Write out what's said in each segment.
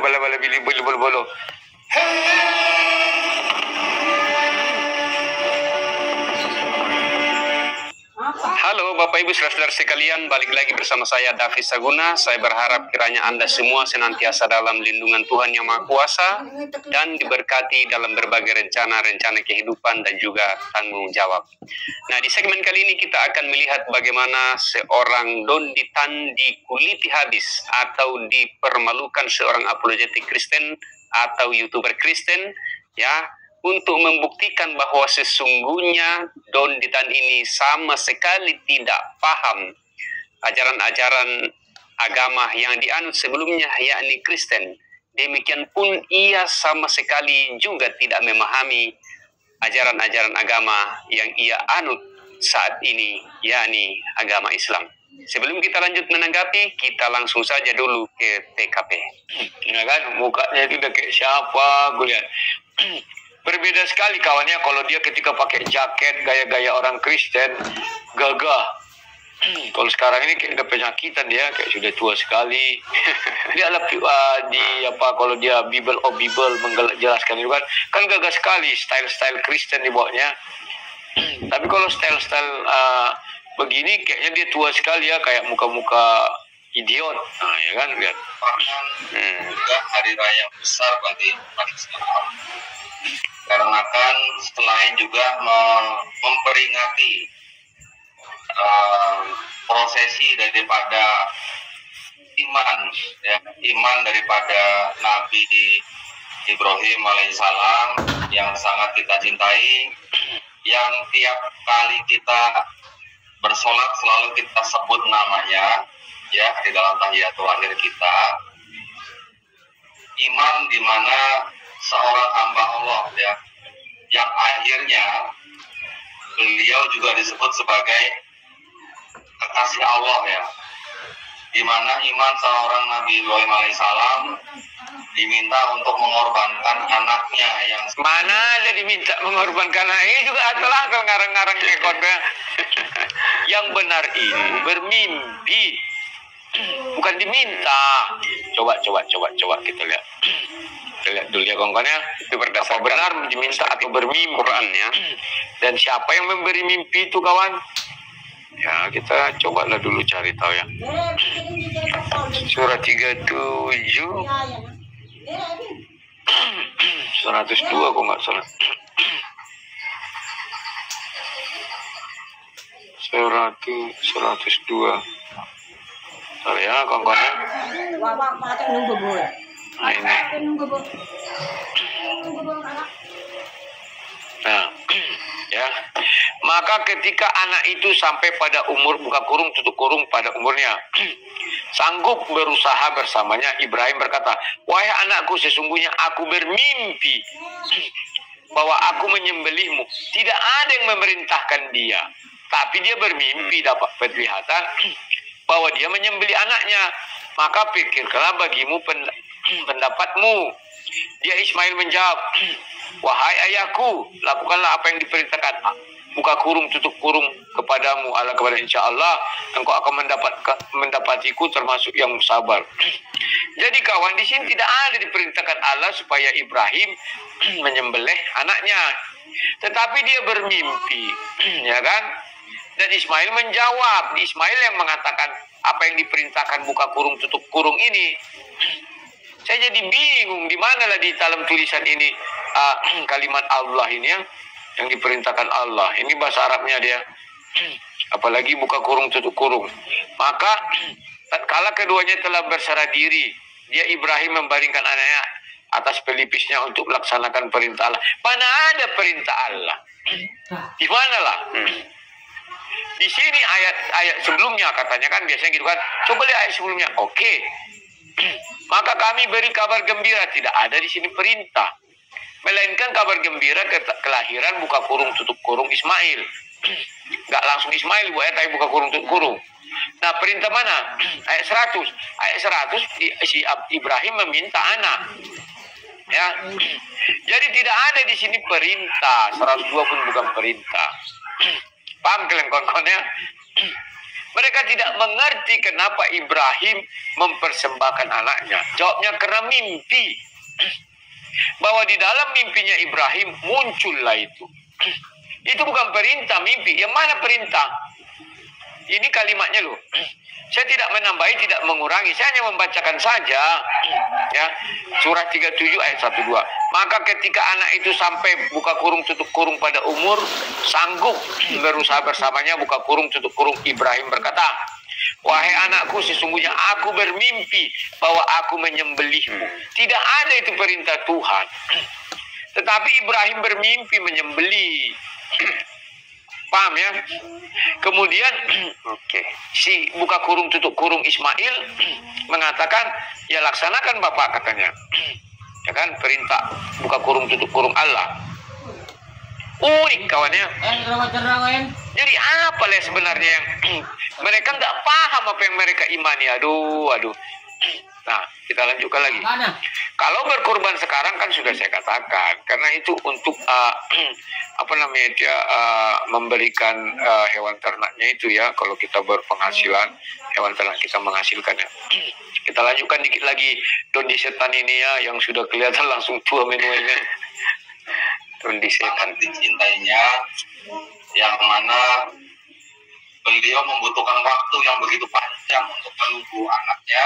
bala-bala bili bolo-bolo. Halo Bapak Ibu saudara sekalian, balik lagi bersama saya David Saguna. Saya berharap kiranya Anda semua senantiasa dalam lindungan Tuhan Yang Maha Kuasa dan diberkati dalam berbagai rencana-rencana kehidupan dan juga tanggung jawab. Nah, di segmen kali ini kita akan melihat bagaimana seorang Donditan dikuliti habis atau dipermalukan seorang apologetik Kristen atau YouTuber Kristen, ya, untuk membuktikan bahwa sesungguhnya Donditan ini sama sekali tidak paham ajaran-ajaran agama yang dianut sebelumnya, yakni Kristen. Demikian pun ia sama sekali juga tidak memahami ajaran-ajaran agama yang ia anut saat ini, yakni agama Islam. Sebelum kita lanjut menanggapi, kita langsung saja dulu ke TKP. Ya kan, mukanya itu udah kayak siapa, gue lihat. Berbeda sekali kawannya kalau dia ketika pakai jaket gaya-gaya orang Kristen, gagah. Kalau sekarang ini kayak udah penyakitan dia, kayak sudah tua sekali. Dia kalau dia Bible menjelaskan itu kan gagah sekali style Kristen dibawanya. Tapi kalau style begini kayaknya dia tua sekali ya, kayak muka-muka idiot. Nah, ya kan lihat. Juga hari raya yang besar bagi umat Islam. Karena kan selain juga memperingati prosesi daripada iman daripada Nabi Ibrahim alaihissalam yang sangat kita cintai, yang tiap kali kita bersolat selalu kita sebut namanya ya di dalam tahiyatul akhir kita. Iman di mana seorang hamba Allah ya, yang akhirnya beliau juga disebut sebagai kekasih Allah ya, di mana iman seorang Nabi Ibrahim alaihissalam diminta untuk mengorbankan anaknya yang mana ada diminta mengorbankan anaknya juga adalah ngarang-ngarang ekornya. Yang benar ini bermimpi, bukan diminta. Coba kita lihat. Kita lihat dulu ya kawan-kawan ya, itu berdasarkan benar diminta atau bermimpi Quran ya. Dan siapa yang memberi mimpi itu kawan? Ya kita cobalah dulu cari tahu ya. Surah 37 102 kok nggak salah. Surah 102. Sorry ya kawan-kawan ya. Nah ini. Nah, ya. Maka ketika anak itu sampai pada umur buka kurung tutup kurung pada umurnya, sanggup berusaha bersamanya, Ibrahim berkata, "Wahai anakku, sesungguhnya aku bermimpi bahwa aku menyembelihmu. Tidak ada yang memerintahkan dia, tapi dia bermimpi dapat penglihatan bahwa dia menyembelih anaknya. Maka pikirkanlah bagimu pendapatmu." Dia Ismail menjawab, "Wahai ayahku, lakukanlah apa yang diperintahkan. Buka kurung tutup kurung kepadamu, Allah kepada insya Allah engkau akan mendapatiku termasuk yang sabar." Jadi kawan, di sini tidak ada diperintahkan Allah supaya Ibrahim menyembelih anaknya, tetapi dia bermimpi, ya kan? Dan Ismail menjawab. Ismail yang mengatakan apa yang diperintahkan buka kurung tutup kurung ini. Saya jadi bingung di manalah di dalam tulisan ini kalimat Allah ini yang diperintahkan Allah. Ini bahasa Arabnya dia. Apalagi buka kurung tutup kurung. Maka tatkala keduanya telah berserah diri, dia Ibrahim membaringkan anaknya atas pelipisnya untuk melaksanakan perintah Allah. Mana ada perintah Allah? Di manalah? Di sini ayat sebelumnya katanya kan biasanya gitu kan. Coba lihat ayat sebelumnya. Oke. Maka kami beri kabar gembira. Tidak ada di sini perintah, melainkan kabar gembira kelahiran buka kurung tutup kurung Ismail. Gak langsung Ismail bu ya, tapi buka kurung tutup kurung. Nah perintah mana? Ayat 100. Ayat 100 si Ibrahim meminta anak. Ya. Jadi tidak ada di sini perintah. 102 pun bukan perintah. Paham kalian kawan-kawan ya? Mereka tidak mengerti kenapa Ibrahim mempersembahkan anaknya. Jawabnya karena mimpi. Bahwa di dalam mimpinya Ibrahim muncullah itu. Itu bukan perintah, mimpi. Yang mana perintah? Ini kalimatnya loh. Saya tidak menambahi, tidak mengurangi. Saya hanya membacakan saja. Ya, surah 37 ayat 1-2. Maka ketika anak itu sampai buka kurung tutup kurung pada umur, sanggup berusaha bersamanya buka kurung tutup kurung, Ibrahim berkata, wahai anakku, sesungguhnya aku bermimpi bahwa aku menyembelihmu. Tidak ada itu perintah Tuhan. Tetapi Ibrahim bermimpi menyembelih. Paham ya? Kemudian si buka kurung tutup kurung Ismail mengatakan, ya laksanakan Bapak, katanya. Ya kan, perintah buka kurung tutup kurung Allah. Unik kawannya. Jadi apa lah sebenarnya yang mereka nggak paham apa yang mereka imani. Aduh. Nah, kita lanjutkan lagi. Kalau berkorban sekarang kan sudah saya katakan, karena itu untuk memberikan hewan ternaknya itu ya. Kalau kita berpenghasilan, hewan ternak kita menghasilkannya. Kita lanjutkan dikit lagi. Dondi setan ini ya, yang sudah kelihatan langsung tua menuanya. Dondi setan dicintainya, yang mana beliau membutuhkan waktu yang begitu panjang untuk menunggu anaknya,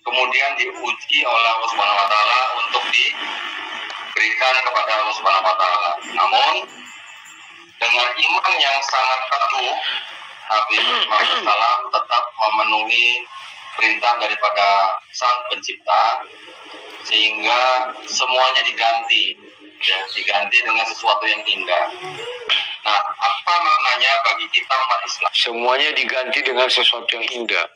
kemudian diuji oleh Allah Subhanahu wa taala untuk diberikan kepada Allah Subhanahu wa taala. Namun dengan iman yang sangat teguh, Habib Muhammad tetap memenuhi perintah daripada Sang Pencipta, sehingga semuanya diganti dengan sesuatu yang indah. Nah, apa maknanya bagi kita umat Islam? Semuanya diganti dengan sesuatu yang indah.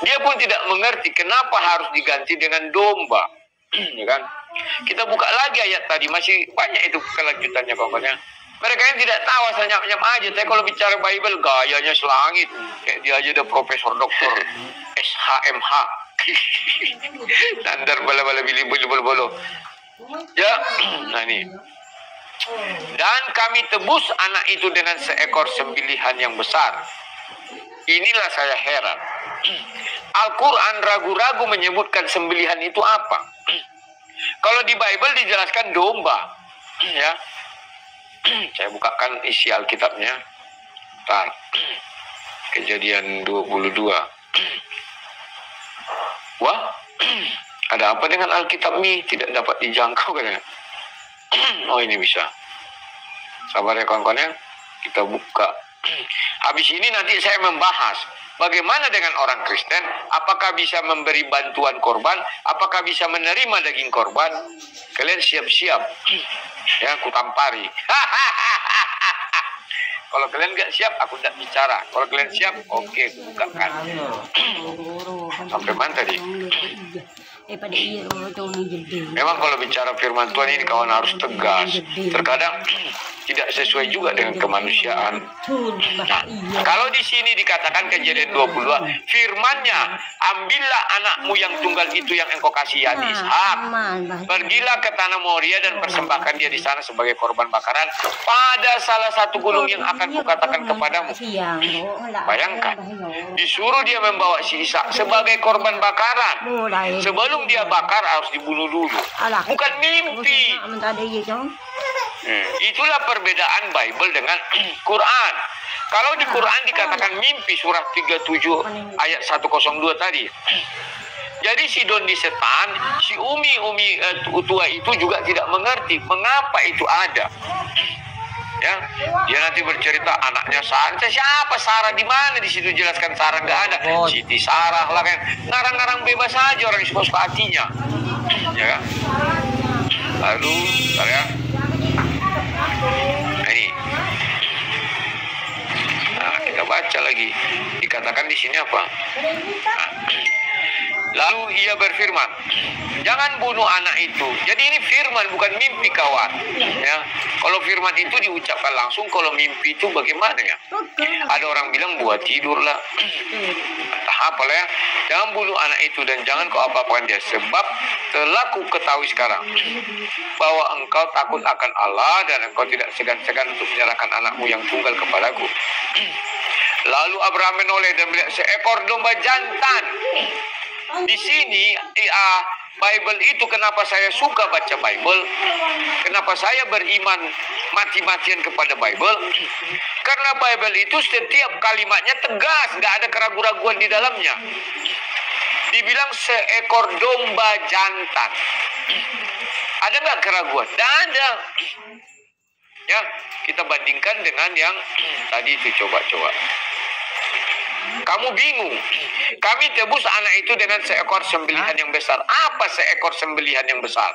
Dia pun tidak mengerti kenapa harus diganti dengan domba. Ya kan? Kita buka lagi ayat tadi, masih banyak itu kelanjutannya pokoknya. Mereka yang tidak tahu asal nyam-nyam aja. Tapi kalau bicara Bible, gayanya selangit. Kayak dia aja ada profesor doktor SHMH. Standar bala-bala bili-bolo. Ya, nah ini. Dan kami tebus anak itu dengan seekor sembelihan yang besar. Inilah saya heran. Al-Quran ragu-ragu menyebutkan sembelihan itu apa. Kalau di Bible dijelaskan domba. Ya. Saya bukakan isi Alkitabnya. Bentar. Kejadian 22. Wah, ada apa dengan Alkitab ini? Tidak dapat dijangkau katanya. Oh, ini bisa. Sabar ya kawan-kawan ya. Kita buka. Habis ini nanti saya membahas bagaimana dengan orang Kristen. Apakah bisa memberi bantuan korban? Apakah bisa menerima daging korban? Kalian siap-siap. Ya, aku tampari. Kalau kalian nggak siap, aku tidak bicara. Kalau kalian siap, oke, aku bukakan. Sampai mana tadi? Memang kalau bicara firman Tuhan ini kawan harus tegas. Terkadang tidak sesuai juga dengan kemanusiaan. Nah, kalau di sini dikatakan Kejadian 22, firman-Nya, ambillah anakmu yang tunggal itu yang engkau kasih yakni Ishak. Pergilah ke tanah Moria dan persembahkan dia di sana sebagai korban bakaran pada salah satu gunung yang akan kukatakan kepadamu. Bayangkan, disuruh dia membawa si Ishak sebagai korban bakaran. Sebelum dia bakar harus dibunuh dulu. Bukan mimpi. Itulah perbedaan Bible dengan Quran. Kalau di Quran dikatakan mimpi, surah 37 ayat 102 tadi. Jadi si dondi setan, si umi tua itu juga tidak mengerti mengapa itu ada. Ya, dia nanti bercerita anaknya Sarah. Siapa Sarah, di mana di situ jelaskan Sarah nggak ada. Siti Sarah lah kan, ngarang-ngarang bebas aja orang suka hatinya. Ya kan? Lalu, ya. Ini. Nah, kita baca lagi. Dikatakan di sini apa? Nah. Lalu ia berfirman, jangan bunuh anak itu. Jadi ini firman, bukan mimpi kawan. Ya, kalau firman itu diucapkan langsung, kalau mimpi itu bagaimana ya? Ada orang bilang buat tidur lah. Entah apalah ya. Jangan bunuh anak itu dan jangan kau apa-apakan dia. Sebab telah ku ketahui sekarang bahwa engkau takut akan Allah dan engkau tidak segan-segan untuk menyerahkan anakmu yang tunggal kepadaku. Lalu Abraham menoleh dan melihat seekor domba jantan. Di sini Bible itu kenapa saya suka baca Bible, kenapa saya beriman mati-matian kepada Bible, karena Bible itu setiap kalimatnya tegas, nggak ada keraguan-raguan di dalamnya. Dibilang seekor domba jantan, ada nggak keraguan? Tidak ada. Ya, kita bandingkan dengan yang tadi itu, coba. Kamu bingung. Kami tebus anak itu dengan seekor sembelihan yang besar. Apa seekor sembelihan yang besar?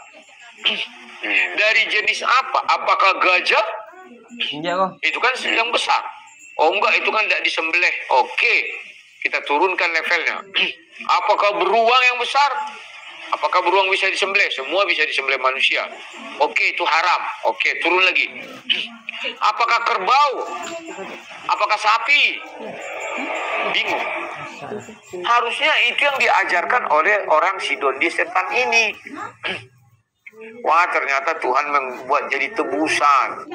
Dari jenis apa? Apakah gajah? Itu kan yang besar. Oh enggak, itu kan tidak disembelih. Oke, kita turunkan levelnya. Apakah beruang yang besar? Apakah beruang bisa disembelih? Semua bisa disembelih manusia. Oke, itu haram. Oke, turun lagi. Apakah kerbau? Apakah sapi? Bingung. Harusnya itu yang diajarkan oleh orang Sidon di setan ini. Wah, ternyata Tuhan membuat jadi tebusan.